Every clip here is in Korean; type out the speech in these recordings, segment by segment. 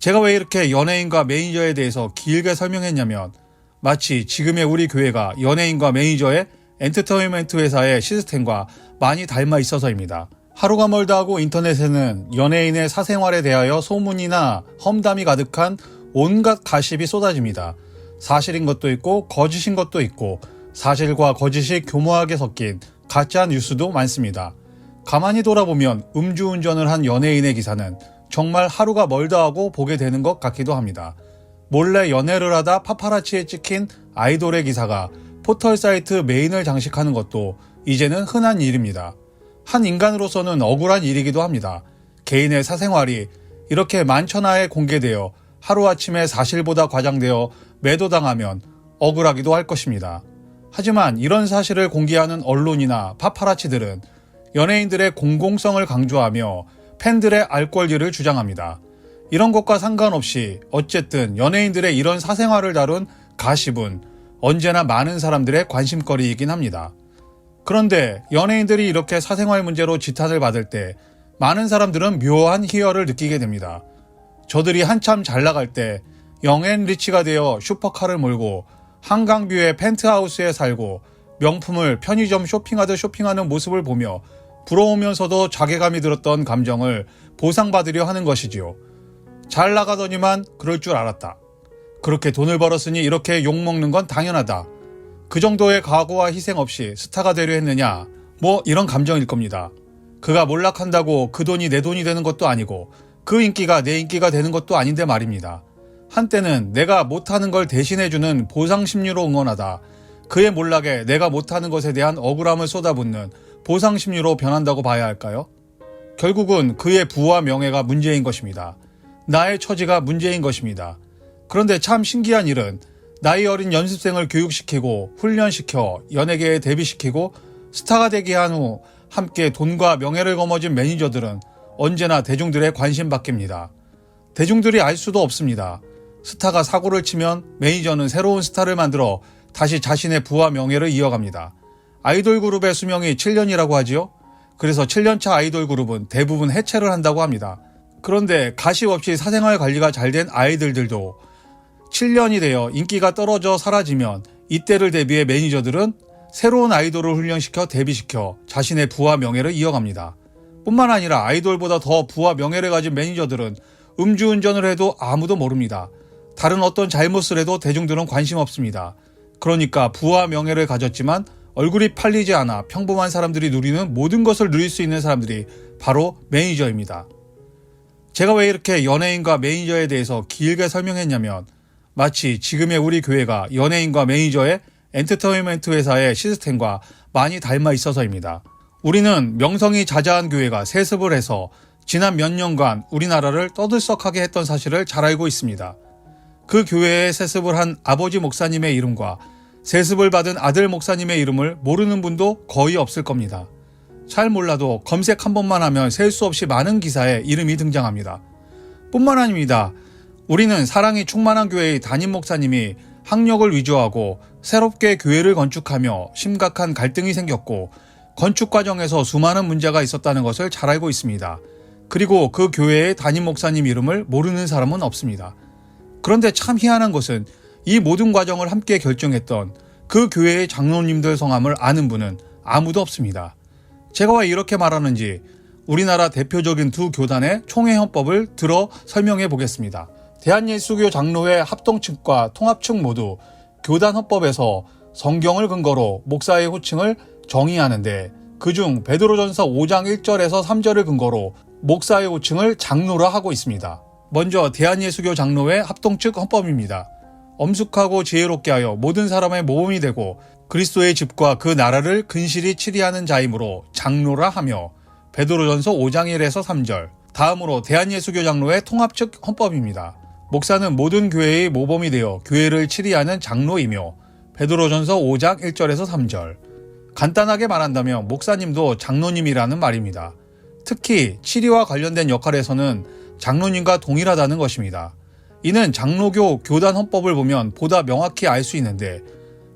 제가 왜 이렇게 연예인과 매니저에 대해서 길게 설명했냐면 마치 지금의 우리 교회가 연예인과 매니저의 엔터테인먼트 회사의 시스템과 많이 닮아 있어서입니다. 하루가 멀다 하고 인터넷에는 연예인의 사생활에 대하여 소문이나 험담이 가득한 온갖 가십이 쏟아집니다. 사실인 것도 있고 거짓인 것도 있고 사실과 거짓이 교묘하게 섞인 가짜 뉴스도 많습니다. 가만히 돌아보면 음주운전을 한 연예인의 기사는 정말 하루가 멀다 하고 보게 되는 것 같기도 합니다. 몰래 연애를 하다 파파라치에 찍힌 아이돌의 기사가 포털 사이트 메인을 장식하는 것도 이제는 흔한 일입니다. 한 인간으로서는 억울한 일이기도 합니다. 개인의 사생활이 이렇게 만천하에 공개되어 하루아침에 사실보다 과장되어 매도당하면 억울하기도 할 것입니다. 하지만 이런 사실을 공개하는 언론이나 파파라치들은 연예인들의 공공성을 강조하며 팬들의 알 권리를 주장합니다. 이런 것과 상관없이 어쨌든 연예인들의 이런 사생활을 다룬 가십은 언제나 많은 사람들의 관심거리이긴 합니다. 그런데 연예인들이 이렇게 사생활 문제로 지탄을 받을 때 많은 사람들은 묘한 희열을 느끼게 됩니다. 저들이 한참 잘 나갈 때 영앤리치가 되어 슈퍼카를 몰고 한강뷰의 펜트하우스에 살고 명품을 편의점 쇼핑하듯 쇼핑하는 모습을 보며 부러우면서도 자괴감이 들었던 감정을 보상받으려 하는 것이지요. 잘 나가더니만 그럴 줄 알았다. 그렇게 돈을 벌었으니 이렇게 욕먹는 건 당연하다. 그 정도의 각오와 희생 없이 스타가 되려 했느냐, 뭐 이런 감정일 겁니다. 그가 몰락한다고 그 돈이 내 돈이 되는 것도 아니고 그 인기가 내 인기가 되는 것도 아닌데 말입니다. 한때는 내가 못하는 걸 대신해주는 보상심리로 응원하다 그의 몰락에 내가 못하는 것에 대한 억울함을 쏟아붓는 보상심리로 변한다고 봐야 할까요? 결국은 그의 부와 명예가 문제인 것입니다. 나의 처지가 문제인 것입니다. 그런데 참 신기한 일은 나이 어린 연습생을 교육시키고 훈련시켜 연예계에 데뷔시키고 스타가 되게 한 후 함께 돈과 명예를 거머쥔 매니저들은 언제나 대중들의 관심 받깁니다. 대중들이 알 수도 없습니다. 스타가 사고를 치면 매니저는 새로운 스타를 만들어 다시 자신의 부와 명예를 이어갑니다. 아이돌 그룹의 수명이 7년이라고 하지요. 그래서 7년차 아이돌 그룹은 대부분 해체를 한다고 합니다. 그런데 가십 없이 사생활 관리가 잘 된 아이들도 7년이 되어 인기가 떨어져 사라지면 이때를 대비해 매니저들은 새로운 아이돌을 훈련시켜 데뷔시켜 자신의 부와 명예를 이어갑니다. 뿐만 아니라 아이돌보다 더 부와 명예를 가진 매니저들은 음주운전을 해도 아무도 모릅니다. 다른 어떤 잘못을 해도 대중들은 관심 없습니다. 그러니까 부와 명예를 가졌지만 얼굴이 팔리지 않아 평범한 사람들이 누리는 모든 것을 누릴 수 있는 사람들이 바로 매니저입니다. 제가 왜 이렇게 연예인과 매니저에 대해서 길게 설명했냐면 마치 지금의 우리 교회가 연예인과 매니저의 엔터테인먼트 회사의 시스템과 많이 닮아 있어서입니다. 우리는 명성이 자자한 교회가 세습을 해서 지난 몇 년간 우리나라를 떠들썩하게 했던 사실을 잘 알고 있습니다. 그 교회에 세습을 한 아버지 목사님의 이름과 세습을 받은 아들 목사님의 이름을 모르는 분도 거의 없을 겁니다. 잘 몰라도 검색 한 번만 하면 셀 수 없이 많은 기사에 이름이 등장합니다. 뿐만 아닙니다. 우리는 사랑이 충만한 교회의 담임 목사님이 학력을 위조하고 새롭게 교회를 건축하며 심각한 갈등이 생겼고 건축 과정에서 수많은 문제가 있었다는 것을 잘 알고 있습니다. 그리고 그 교회의 담임 목사님 이름을 모르는 사람은 없습니다. 그런데 참 희한한 것은 이 모든 과정을 함께 결정했던 그 교회의 장로님들 성함을 아는 분은 아무도 없습니다. 제가 왜 이렇게 말하는지 우리나라 대표적인 두 교단의 총회헌법을 들어 설명해 보겠습니다. 대한예수교 장로회 합동측과 통합측 모두 교단 헌법에서 성경을 근거로 목사의 호칭을 정의하는데 그중 베드로전서 5장 1절에서 3절을 근거로 목사의 호칭을 장로라 하고 있습니다. 먼저 대한예수교 장로회 합동측 헌법입니다. 엄숙하고 지혜롭게 하여 모든 사람의 모범이 되고 그리스도의 집과 그 나라를 근실히 치리하는 자이므로 장로라 하며 베드로전서 5장 1에서 3절. 다음으로 대한예수교 장로회 통합측 헌법입니다. 목사는 모든 교회의 모범이 되어 교회를 치리하는 장로이며 베드로전서 5장 1절에서 3절. 간단하게 말한다면 목사님도 장로님이라는 말입니다. 특히 치리와 관련된 역할에서는 장로님과 동일하다는 것입니다. 이는 장로교 교단 헌법을 보면 보다 명확히 알 수 있는데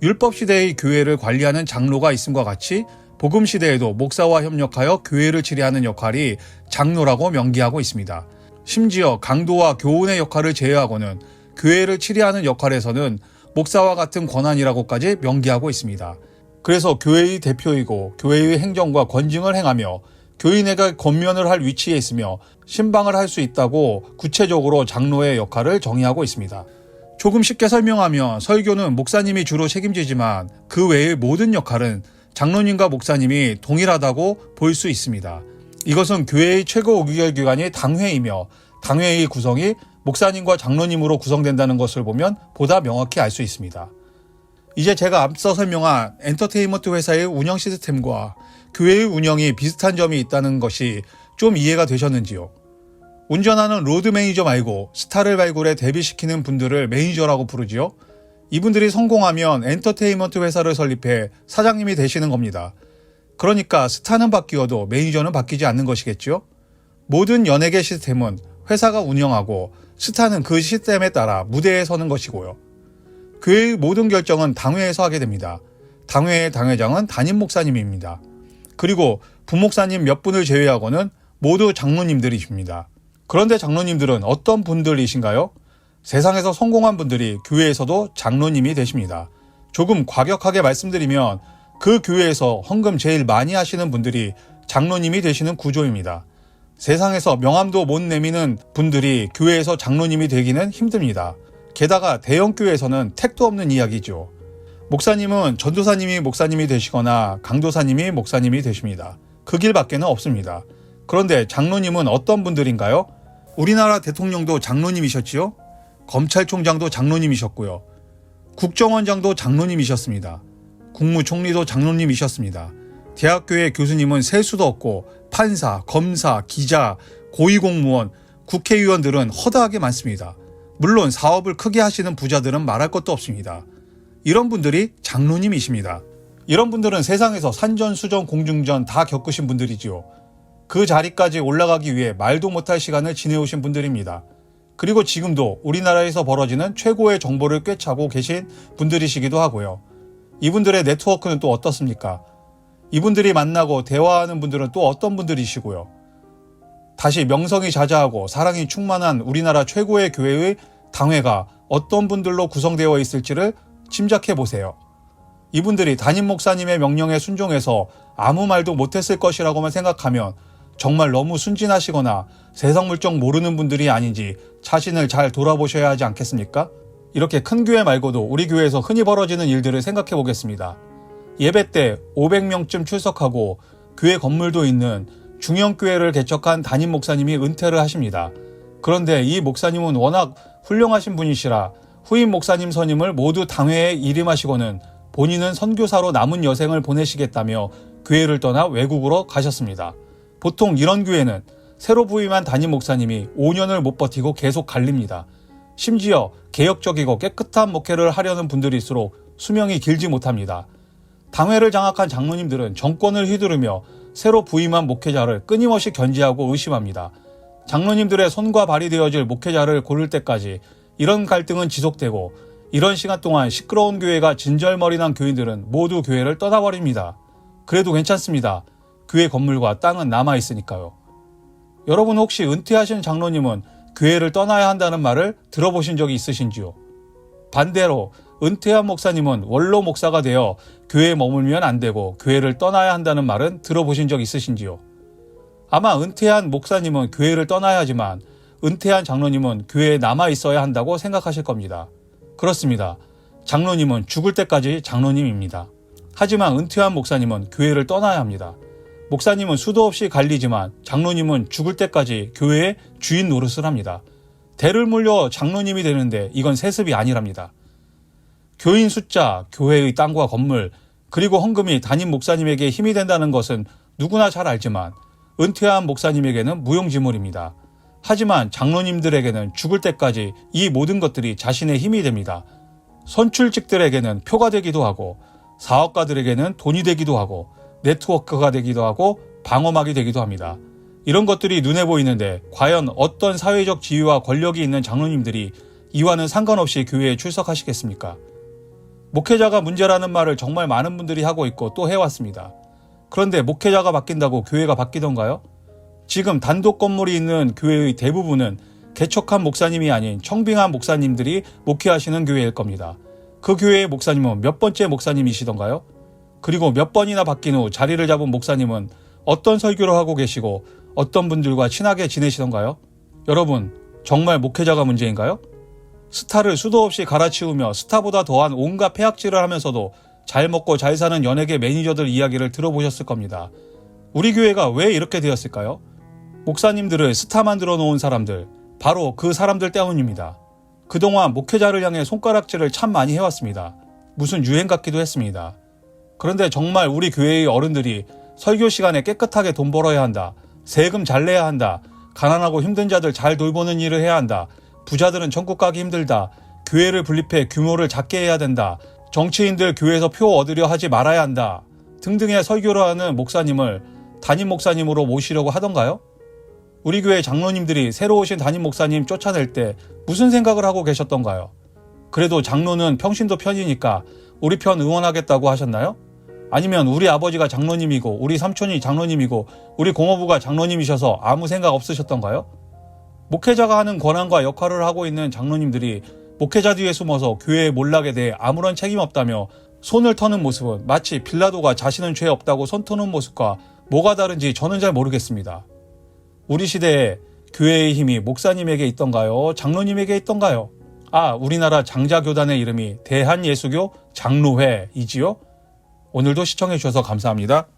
율법 시대의 교회를 관리하는 장로가 있음과 같이 복음 시대에도 목사와 협력하여 교회를 치리하는 역할이 장로라고 명기하고 있습니다. 심지어 강도와 교훈의 역할을 제외하고는 교회를 치리하는 역할에서는 목사와 같은 권한이라고까지 명기하고 있습니다. 그래서 교회의 대표이고 교회의 행정과 권징을 행하며 교인에게 권면을 할 위치에 있으며 신방을 할 수 있다고 구체적으로 장로의 역할을 정의하고 있습니다. 조금 쉽게 설명하면 설교는 목사님이 주로 책임지지만 그 외의 모든 역할은 장로님과 목사님이 동일하다고 볼 수 있습니다. 이것은 교회의 최고 의결기관이 당회이며 당회의 구성이 목사님과 장로님으로 구성된다는 것을 보면 보다 명확히 알 수 있습니다. 이제 제가 앞서 설명한 엔터테인먼트 회사의 운영 시스템과 교회의 운영이 비슷한 점이 있다는 것이 좀 이해가 되셨는지요? 운전하는 로드 매니저 말고 스타를 발굴해 데뷔시키는 분들을 매니저라고 부르지요. 이분들이 성공하면 엔터테인먼트 회사를 설립해 사장님이 되시는 겁니다. 그러니까 스타는 바뀌어도 매니저는 바뀌지 않는 것이겠죠. 모든 연예계 시스템은 회사가 운영하고 스타는 그 시스템에 따라 무대에 서는 것이고요. 교회의 모든 결정은 당회에서 하게 됩니다. 당회의 당회장은 담임 목사님입니다. 그리고 부목사님 몇 분을 제외하고는 모두 장로님들이십니다. 그런데 장로님들은 어떤 분들이신가요? 세상에서 성공한 분들이 교회에서도 장로님이 되십니다. 조금 과격하게 말씀드리면 그 교회에서 헌금 제일 많이 하시는 분들이 장로님이 되시는 구조입니다. 세상에서 명함도 못 내미는 분들이 교회에서 장로님이 되기는 힘듭니다. 게다가 대형교회에서는 택도 없는 이야기죠. 목사님은 전도사님이 목사님이 되시거나 강도사님이 목사님이 되십니다. 그 길밖에는 없습니다. 그런데 장로님은 어떤 분들인가요? 우리나라 대통령도 장로님이셨지요? 검찰총장도 장로님이셨고요. 국정원장도 장로님이셨습니다. 국무총리도 장로님이셨습니다. 대학교의 교수님은 셀 수도 없고 판사, 검사, 기자, 고위공무원, 국회의원들은 허다하게 많습니다. 물론 사업을 크게 하시는 부자들은 말할 것도 없습니다. 이런 분들이 장로님이십니다. 이런 분들은 세상에서 산전수전 공중전 다 겪으신 분들이지요. 그 자리까지 올라가기 위해 말도 못할 시간을 지내오신 분들입니다. 그리고 지금도 우리나라에서 벌어지는 최고의 정보를 꿰차고 계신 분들이시기도 하고요. 이분들의 네트워크는 또 어떻습니까? 이분들이 만나고 대화하는 분들은 또 어떤 분들이시고요. 다시 명성이 자자하고 사랑이 충만한 우리나라 최고의 교회의 당회가 어떤 분들로 구성되어 있을지를 짐작해 보세요. 이분들이 담임 목사님의 명령에 순종해서 아무 말도 못했을 것이라고만 생각하면 정말 너무 순진하시거나 세상 물정 모르는 분들이 아닌지 자신을 잘 돌아보셔야 하지 않겠습니까? 이렇게 큰 교회 말고도 우리 교회에서 흔히 벌어지는 일들을 생각해 보겠습니다. 예배 때 500명쯤 출석하고 교회 건물도 있는 중형교회를 개척한 담임 목사님이 은퇴를 하십니다. 그런데 이 목사님은 워낙 훌륭하신 분이시라 후임 목사님 선임을 모두 당회에 일임하시고는 본인은 선교사로 남은 여생을 보내시겠다며 교회를 떠나 외국으로 가셨습니다. 보통 이런 교회는 새로 부임한 담임 목사님이 5년을 못 버티고 계속 갈립니다. 심지어 개혁적이고 깨끗한 목회를 하려는 분들일수록 수명이 길지 못합니다. 당회를 장악한 장로님들은 정권을 휘두르며 새로 부임한 목회자를 끊임없이 견제하고 의심합니다. 장로님들의 손과 발이 되어질 목회자를 고를 때까지 이런 갈등은 지속되고 이런 시간 동안 시끄러운 교회가 진절머리 난 교인들은 모두 교회를 떠나버립니다. 그래도 괜찮습니다. 교회 건물과 땅은 남아있으니까요. 여러분 혹시 은퇴하신 장로님은 교회를 떠나야 한다는 말을 들어보신 적이 있으신지요? 반대로 은퇴한 목사님은 원로 목사가 되어 교회에 머물면 안 되고 교회를 떠나야 한다는 말은 들어보신 적 있으신지요? 아마 은퇴한 목사님은 교회를 떠나야 하지만 은퇴한 장로님은 교회에 남아 있어야 한다고 생각하실 겁니다. 그렇습니다. 장로님은 죽을 때까지 장로님입니다. 하지만 은퇴한 목사님은 교회를 떠나야 합니다. 목사님은 수도 없이 갈리지만 장로님은 죽을 때까지 교회의 주인 노릇을 합니다. 대를 물려 장로님이 되는데 이건 세습이 아니랍니다. 교인 숫자, 교회의 땅과 건물, 그리고 헌금이 담임 목사님에게 힘이 된다는 것은 누구나 잘 알지만 은퇴한 목사님에게는 무용지물입니다. 하지만 장로님들에게는 죽을 때까지 이 모든 것들이 자신의 힘이 됩니다. 선출직들에게는 표가 되기도 하고 사업가들에게는 돈이 되기도 하고 네트워크가 되기도 하고 방어막이 되기도 합니다. 이런 것들이 눈에 보이는데 과연 어떤 사회적 지위와 권력이 있는 장로님들이 이와는 상관없이 교회에 출석하시겠습니까? 목회자가 문제라는 말을 정말 많은 분들이 하고 있고 또 해왔습니다. 그런데 목회자가 바뀐다고 교회가 바뀌던가요? 지금 단독 건물이 있는 교회의 대부분은 개척한 목사님이 아닌 청빙한 목사님들이 목회하시는 교회일 겁니다. 그 교회의 목사님은 몇 번째 목사님이시던가요? 그리고 몇 번이나 바뀐 후 자리를 잡은 목사님은 어떤 설교를 하고 계시고 어떤 분들과 친하게 지내시던가요? 여러분, 정말 목회자가 문제인가요? 스타를 수도 없이 갈아치우며 스타보다 더한 온갖 폐악질을 하면서도 잘 먹고 잘 사는 연예계 매니저들 이야기를 들어보셨을 겁니다. 우리 교회가 왜 이렇게 되었을까요? 목사님들을 스타 만들어 놓은 사람들, 바로 그 사람들 때문입니다. 그동안 목회자를 향해 손가락질을 참 많이 해왔습니다. 무슨 유행 같기도 했습니다. 그런데 정말 우리 교회의 어른들이 설교 시간에 깨끗하게 돈 벌어야 한다, 세금 잘 내야 한다, 가난하고 힘든 자들 잘 돌보는 일을 해야 한다, 부자들은 천국 가기 힘들다, 교회를 분립해 규모를 작게 해야 된다, 정치인들 교회에서 표 얻으려 하지 말아야 한다 등등의 설교를 하는 목사님을 담임 목사님으로 모시려고 하던가요? 우리 교회 장로님들이 새로 오신 담임 목사님 쫓아낼 때 무슨 생각을 하고 계셨던가요? 그래도 장로는 평신도 편이니까 우리 편 응원하겠다고 하셨나요? 아니면 우리 아버지가 장로님이고 우리 삼촌이 장로님이고 우리 고모부가 장로님이셔서 아무 생각 없으셨던가요? 목회자가 하는 권한과 역할을 하고 있는 장로님들이 목회자 뒤에 숨어서 교회의 몰락에 대해 아무런 책임 없다며 손을 터는 모습은 마치 빌라도가 자신은 죄 없다고 손 터는 모습과 뭐가 다른지 저는 잘 모르겠습니다. 우리 시대에 교회의 힘이 목사님에게 있던가요? 장로님에게 있던가요? 우리나라 장자교단의 이름이 대한예수교 장로회이지요? 오늘도 시청해 주셔서 감사합니다.